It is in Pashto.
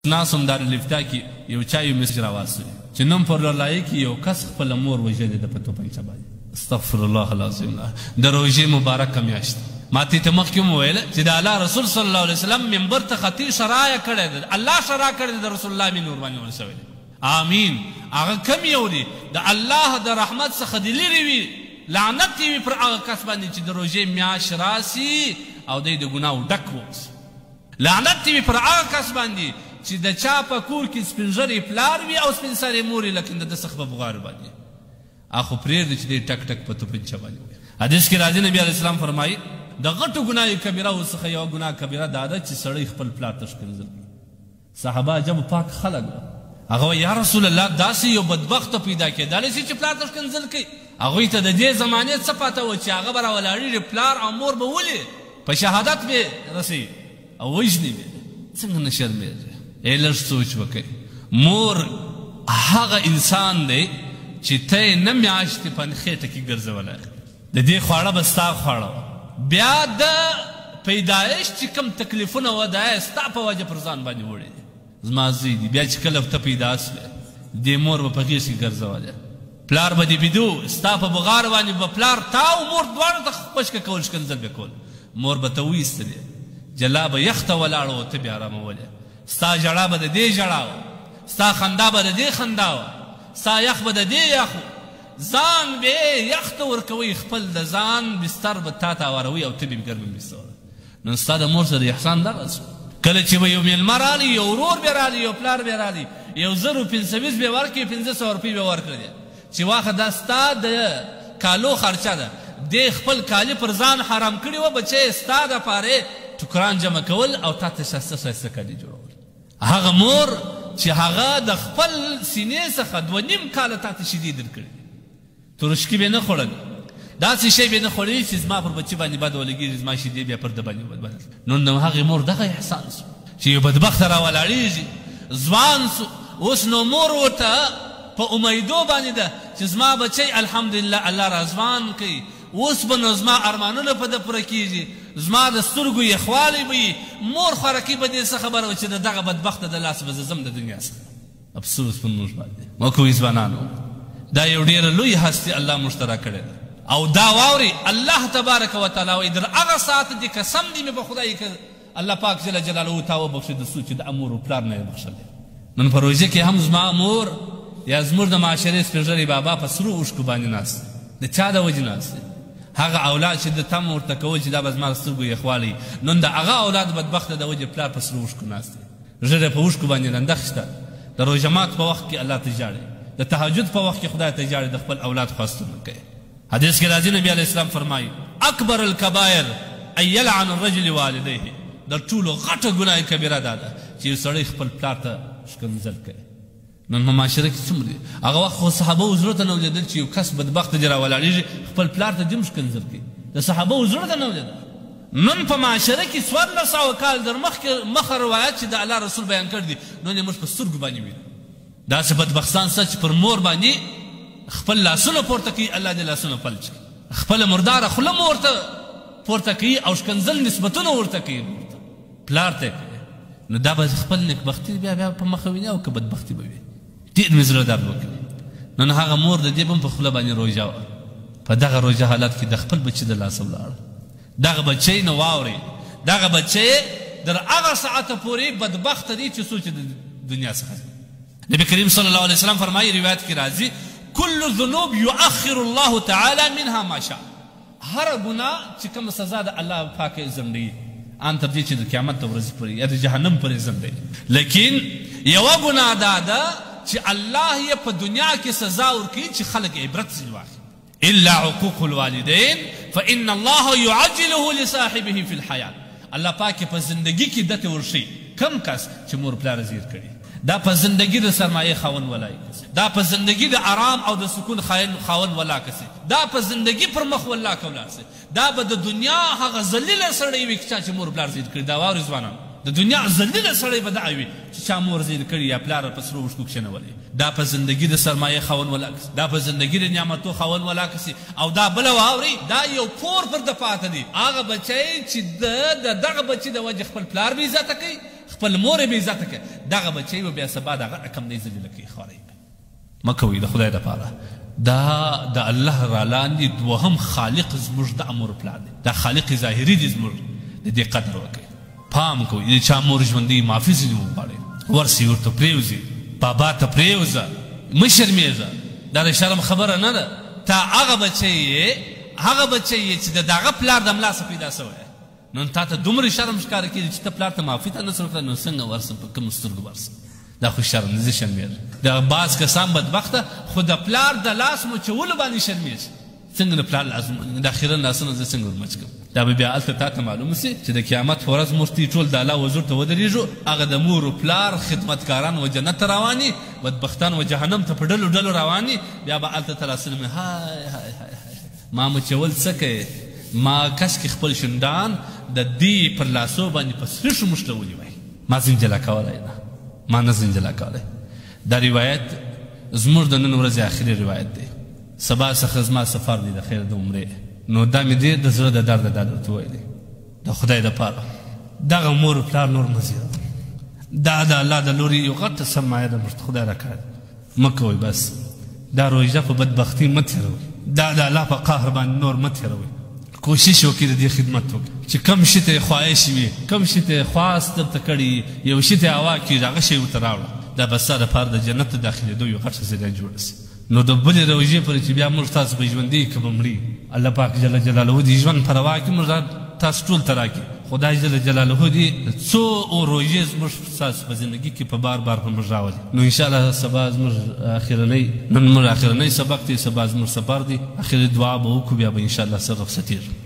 ناس هم دار الافتا کې یو چا یو مسج راواستوي چې نن پر لایق یو کس خپله مور وژلې ده په توپنچه باندې. استغفر الله العظیم. د روژې مبارکه میاشت ما ته مخکې هم وویل چې د الله رسول صلی الله علیه وسلم منبر ته خطي شرایع کړی ده، الله شرع کړی ده، رسول الله مې نور باندې ور شوی دی. آمین. هغه کم یو دی د الله د رحمت څخه د لرې وي، لعنت وي پر هغه کس باندې چې د روژې میاشت راسي او دی د ګناهو ډک واوسي. لعنت وي پر هغه کس باندې چې د چا په کور کې سپین ږیری پلار وي او سپین سرې مور وي، لیکن د ده څخه په بغار باندې هغه خو پرېږدي چې دی ټک ټک په توپنچه باندې وي. حدیث کې راځي نبي علیه السلام فرمایي د غټو ګناه کبیره څخه یوه ګناه کبیره دا ده چې سړی خپل پلار ته ښکنځل کړي. صحابه عجب پاک خلک هغه وایي یا رسول الله داسې یو بدبخته پیدا کېدلی شي چې پلار ته ښکنځل کوي. هغوی ته د دې زمانې څه پته وه چې هغه به راولاړېږي پلار او مور به ولې په شهادت به رسوي او وژني به. څنګه نه شرمېږي؟ لږ سوچ وکړئ. مور هغه انسان دی چې ته یې نه میاشتې په خېټه کې ګرځولی، د دې خواړه به ستا خواړه وه، بیا د پیدایش چې کوم تکلیفونه وه دا یې ستا په وجه پر ځان باندې وړي دي. زما زوی دي بیا چې کله ته پیدا سوې دې مور به په غېږ کې ګرځولی، پلار به دې بیدو ستا په بغار باندې به پلار تا او مور دواړو ته خپشکه کول، ښکنځل به کول. مور به ته وایستلې، جلا به یخ ته ولاړه وه، ته به ارامولې. ستا ژړا به د دې ژړا وه، ستا خندا به د دې خندا وه، ستا یخ به د دې یخ و. ځان به یې یخ ته ورکوئ، خپل د ځان بستر به تا ته هواروئ او ته به ګرمه بستر. نن ستا د مور سره احسان دغه سو. کله چې به یو میلمه رالی، یو ورور به رالی، یو پلار به رالی، 1025 به ورکړي، 1500 روپۍ به ورکړي چې واخه دا ستا د کالو خرچه ده. دې خپل کالي پر ځان حرام کړي وه بچی، ستا دپاره ټوکران جمع کول او تا ته ښایسته ښایسته کالي جوړول. هغه مور چې هغه د خپل سینې څخه 2.5 کاله تا ته شیدې درکړي، ترشکي به نه خوړل، داسې شی به نه خوړلی چې زما پر بچي باندې بد ولګېږي، زما شیدې بیا پر ده باندې بد بدل. نن د هغې مور دغه احسان سو چې یو بدبخته راولاړېږي، ځوان سو، اوس نو مور ورته په امیدو باندې ده چې زما بچی الحمدلله الله را ځوان کوي، اوس به نو زما ارمانونه په ده پوره کېږي، زما د سترګو یخوالی به وي. مور خوارکي به دې څه خبره وه چې د دغه بدبخته د لاسه به زه ځم د دنیا څخه. افسوس په موږ باندې. مه کوئ ځوانانو، دا یو ډېره لوی هستي الله موږ ته راکړې ده. او دا واورئ الله تبارک وتعالی وایي در هغه ساعت دې قسم دې مې په خدای که الله پاک جل جلاله تا وبخښي د څو چې د امور و پلار نه یې بخښلی. نن په روژه کې هم زما مور یا زموږ د معاشرې سپین ږیری بابا په سرو اوښکو باندې ناست د چا د وجې ناست هغه اولاد چې د تم ورته کول چې دا به زما د سترګو یخوالی، نن د هغه اولاد بدبخته د وجې پلار په سرو اوښکو ناست دی، ږیره په اوښکو باندې لنده خشته، د روژه مات په وخت کې الله ته ژاړي، د تهجد په وخت کې خدای ته ژاړي، د خپل اولاد خواستونه کوي. حدیث کې راځي نبي علیه السلام فرمایي اکبر الکبایر ان یلعن الرجل والدیه، د ټولو غټه ګناه کبیره دا ده چې یو سړی خپل پلار ته ښکنځل کوي. نن په معاشره کې څومره دي، هغه وخت خو صحابهو زړه ته نه ولیدل چې یو کس بدبخته دې راولاړېږي خپل پلار ته دې هم ښکنځل کوي، د صحابهو زړه ته نه ولیدل. نن په معاشره کې 1400 کال در مخه روایت چې د الله رسول بیان کړي دي، نن یې موږ په سترګو باندې وینو. داسې بدبختان سته چې پر مور باندې خپل لاسونه پورته کوي، الله دې لاسونه فلج کړي، خپله مرداره خوله مو ورته پورته کوي او ښکنځل نسبتونه ورته کوي پلار ته کوي. نو دا به خپل نیکبختي بیا په مخه ویني او که بدبختي به وي. ډېر مې زړه درد وکړي. نن هغه مور د دې به هم په خوله باندې روژه وه، په دغه روژه حالت کې د خپل بچي د لاسه ولاړه. دغه بچی نو واورئ، دغه بچی در هغه ساعته پورې بدبخته دی چې څو چې د دنیا څخه. نبي کریم صلی الله علیه وسلم فرمایي روایت کې راځي کل ذنوب یؤخر الله تعالی منها ما شاء، هر ګناه چې کومه سزا د الله پاک یې ځنډوي ان تر دې چې د قیامت د ورځې پورې یا د جهنم پورې ځنډوي. لیکن یوه ګناه دا ده چې الله یې په دنیا کې سزا ورکوي چې خلک عبرت ځینې واخلي. الا عقوق الوالدین فان الله یعجله لصاحبه فی الحیات، الله پاک په زندگی کې دته ورشي کم کس چې مور پلار زیر کړي، دا په زندگی د سرمایه خاون ولای کسي، دا په زندگی د آرام او د سکون خاون ولا کسي، دا په زندگی پر مخ ولا کولا سي، دا به د دنیا هغه ذلیله سړی وي چې مور پلار زیر کړي. دا واورئ ځوانان، د دنیا ذلیله سړی به دغه وي چې چا مور زیر کړي یا پلار په سرو اوښکو کښېنولی. دا په زندگی د سرمایه خاون ولا کسي، دا په زندگی د نعمتو خاون ولا کسي. او دا بله واورئ، دا یو پور پر د پاته دی، هغه بچی چې د دغه بچي د وجې خپل پلار بې عزته کوي، خپل مور یې بې عزته کړې دغه بچی به بیا سبا د هغه رقم دی ذلیله کوي خواری مه کوئ د خدای دپاره دا د الله را لاندې دوهم خالق زموږ د امر پلار دی دا خالق ظاهري دی زموږ د دې قدر وکړئ پام کوئ د چا مور ژوندی معافي ځینې وغواړئ ورسئ ورته پرېوځي بابا ته پرېوځه مه شرمېږه دا د شرم خبره نه ده تا هغه بچی یې چې د دغه پلار د ملاسه پیدا سوی نو تا ته دومره شرم ښکاره کېږي چې ته پلار ته معافي ته نسې وکړه نو څنګه ورسم په کومو سترګو ورسم دا خو شرم دی زه شرمېږم د بعض کسان بدبخته خو د پلار د لاس مچولو باندې شرمېږي څنګه د پلار لاس د اخیرا لاسونه زه څنګه ورمچ کړم دا به بیا هلته تا ته معلومه سي چې د قیامت په ورځ موږ ټول د الله حضور ته ودرېږو هغه د مور و پلار خدمتکاران و جنت ته رواني بدبختان و جهنم ته په ډلو ډلو رواني بیا به هلته ته لاسونه مې های های های ما مچول څه کوې ما کس کې خپل شونډان د دې پر لاسو باندې په سرېښو موښلولي وای ما زنجله کولی نه ما نه زنجله کولی دا روایت زموږ د نن ورځې آخري روایت دی سبا څخه زما سفر دی د خیر د عمرې نو دا مې ډېر د زړه د درده دا درته ویلی د خدای دپاره دغه مور پلار نور مه زیږوئ دا د الله د لورې یو غټه سرمایه ده موږ ته خدای راکړې مه کوئ بس دا روژه په بدبختي مه تېروئ دا د الله په قهر باندې نور مه تېروئ کوشش وکړي د دې خدمت وکړي چې کم شي ته یې خواهش وي کم شي ته یې خواست درته کړي یو شي ته یې هوا کېږي هغه شی ورته راوړه دا به ستا دپاره د جنت ته داخلېدو یو غټه ذریعه جوړه سي نو د بلې روژې پورې چې بیا موږ تاسو به ژوندي که به مري الله پاک جل جلاله دې ژوند په روا کړي موږ تاسو ټول ته راکړي خدای جل جلاله دې څو روژې زموږ ستاسو په زندګي کې په بار بار په موږ راولي نو انشاءالله سبا زموږ نن موږ اخرنی سبق دی سبا زموږ سفر دی اخري دعا به وکړو بیا به انشاءالله څه رخصتېږو